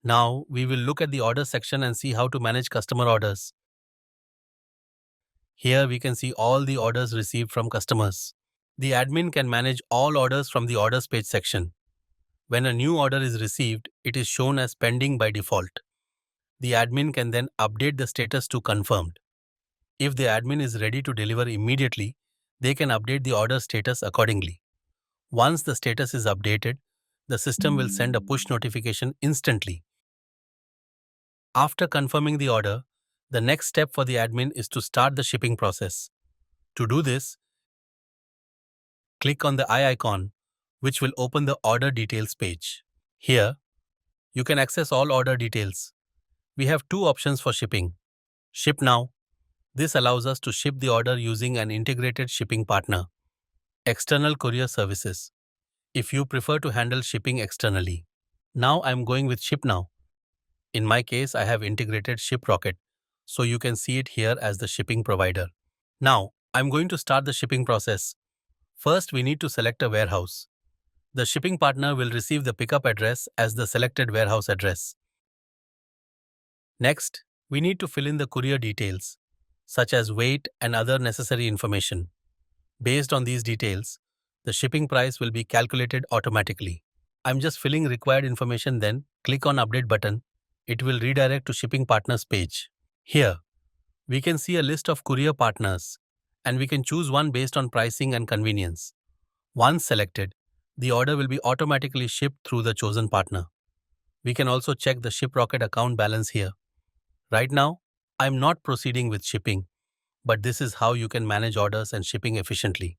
Now we will look at the order section and see how to manage customer orders. Here we can see all the orders received from customers. The admin can manage all orders from the orders page section. When a new order is received, it is shown as pending by default. The admin can then update the status to confirmed. If the admin is ready to deliver immediately, they can update the order status accordingly. Once the status is updated, the system will send a push notification instantly. After confirming the order, the next step for the admin is to start the shipping process. To do this, click on the eye icon, which will open the order details page. Here, you can access all order details. We have two options for shipping. Ship now. This allows us to ship the order using an integrated shipping partner. External courier services. If you prefer to handle shipping externally. Now I'm going with ship now. In my case, I have integrated ShipRocket, so you can see it here as the shipping provider. Now, I'm going to start the shipping process. First, we need to select a warehouse. The shipping partner will receive the pickup address as the selected warehouse address. Next, we need to fill in the courier details, such as weight and other necessary information. Based on these details, the shipping price will be calculated automatically. I'm just filling required information, then click on Update button. It will redirect to Shipping Partners page. Here, we can see a list of courier partners, and we can choose one based on pricing and convenience. Once selected, the order will be automatically shipped through the chosen partner. We can also check the ShipRocket account balance here. Right now, I'm not proceeding with shipping, but this is how you can manage orders and shipping efficiently.